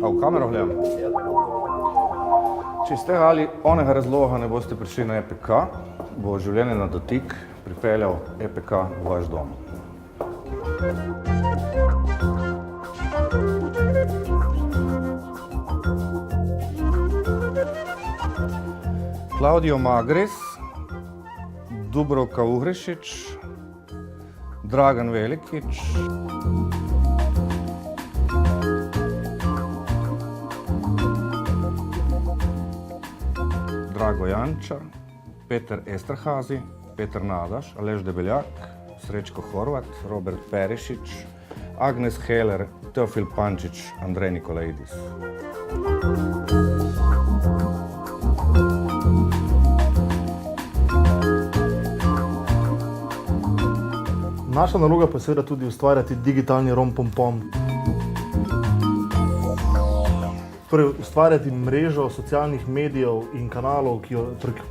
Pa v kamero gledam. Če iz tega ali onega razloga ne boste prišli na EPK, bo življenje na dotik pripeljal EPK v vaš dom. Klaudijo Magres, Dubrovka Uhrešić, Dragan Velikić, Drago Janča, Peter Esterhazy, Peter Nadaš, Aleš Debeljak, Srečko Horvat, Robert Perišić, Agnes Heller, Teofil Pančić, Andrej Nikolaidis. Naša naloga pa je seveda tudi ustvarjati digitalni rom-pom-pom. Torej, ustvarjati mrežo socialnih medijev in kanalov,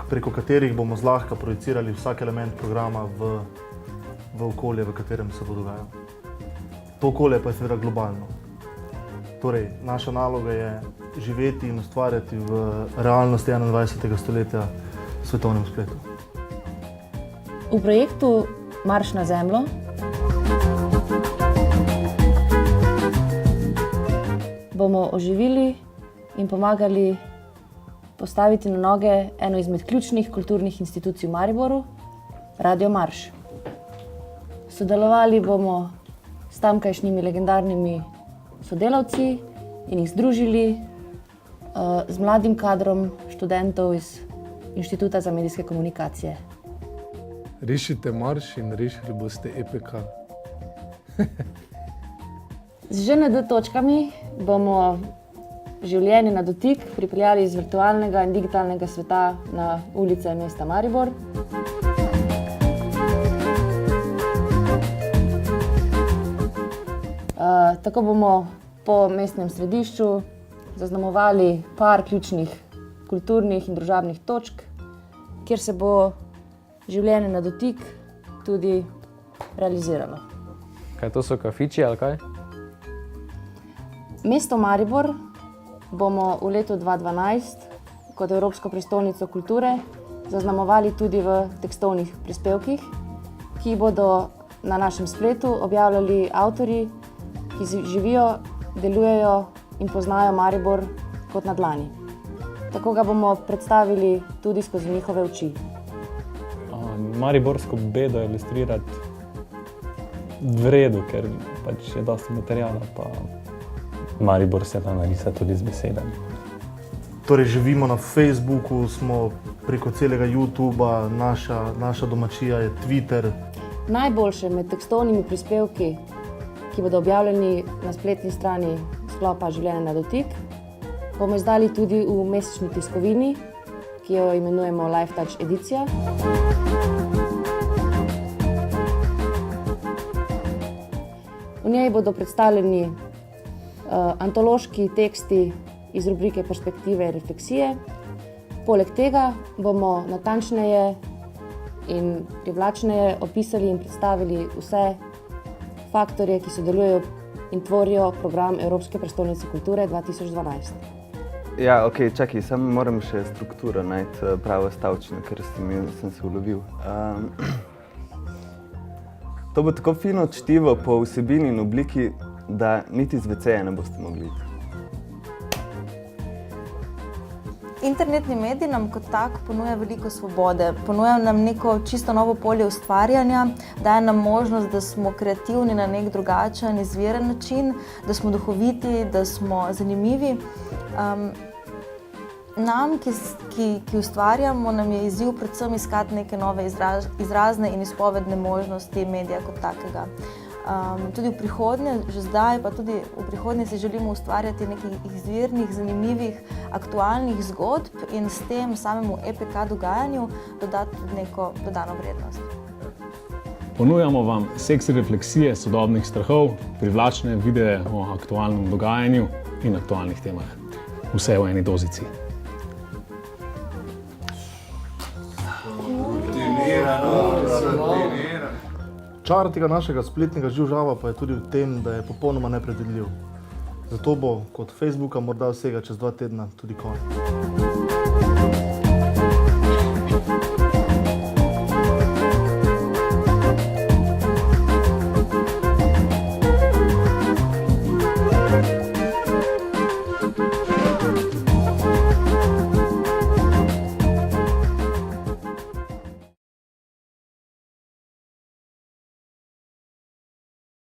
preko katerih bomo zlahka projicirali vsak element programa v okolje, v katerem se bo dogajal. To okolje pa je seveda globalno. Torej, naša naloga je živeti in ustvarjati v realnosti 21. stoletja v svetovnem spletu. V projektu Marš na zemljo bomo oživili in pomagali postaviti na noge eno izmed ključnih kulturnih institucij v Mariboru, Radio Marš. Sodelovali bomo s tamkajšnjimi legendarnimi sodelavci in jih združili z mladim kadrom študentov iz Inštituta za medijske komunikacije. Rešite Marš in rešili boste EPK. Z ŽND točkami bomo življenje na dotik pripeljali iz virtualnega in digitalnega sveta na ulice mesta Maribor. Tako bomo po mestnem središču zaznamovali par ključnih kulturnih in družabnih točk, kjer se bo življenje na dotik tudi realiziralo. Kaj to so kafiči ali kaj? Mesto Maribor bomo v letu 2012 kot Evropsko prestolnico kulture zaznamovali tudi v tekstovnih prispevkih, ki bodo na našem spletu objavljali avtorji, ki živijo, delujejo in poznajo Maribor kot na dlani. Tako ga bomo predstavili tudi skozi njihove oči. Mariborsko bedo ilustrirati v redu, ker pač je dosti materijala, pa Maribor se da narisa tudi z besedami. Torej, živimo na Facebooku, smo preko celega YouTubea, naša domačija je Twitter. Najboljše med tekstovnimi prispevki, ki bodo objavljeni na spletni strani sklopa Življenje na dotik, bomo izdali tudi v mesečni tiskovini, ki jo imenujemo Life Touch edicija. V njej bodo predstavljeni antološki teksti iz rubrike Perspektive in refleksije. Poleg tega bomo natančneje in privlačneje opisali in predstavili vse faktorje, ki sodelujejo in tvorijo program Evropske prestolnice kulture 2012. Ja, okej, čakaj, samo moram še strukturo najti pravo stavčino, ker sem se ulovil. To bo tako fino čtivo po vsebini in obliki, da niti z WC-ja ne boste mogli iti. Internetni medij nam kot tak ponuja veliko svobode, ponuja nam neko čisto novo polje ustvarjanja, daje nam možnost, da smo kreativni na nek drugačen, izviren način, da smo duhoviti, da smo zanimivi. Nam, ki ustvarjamo, nam je izziv predvsem iskati neke nove izrazne in izpovedne možnosti medija kot takega. Tudi v prihodnje, že zdaj, pa tudi v prihodnje si želimo ustvarjati nekih izvirnih, zanimivih, aktualnih zgodb in s tem samemu EPK dogajanju dodati tudi neko dodano vrednost. Ponujamo vam seksi refleksije sodobnih strahov, privlačne videe o aktualnem dogajanju in aktualnih temah. Vse v eni dozici. Čar tega našega spletnega živžava pa je tudi v tem, da je popolnoma nepredvidljiv. Zato bo kot Facebooka morda vsega čez 2 tedna tudi konec.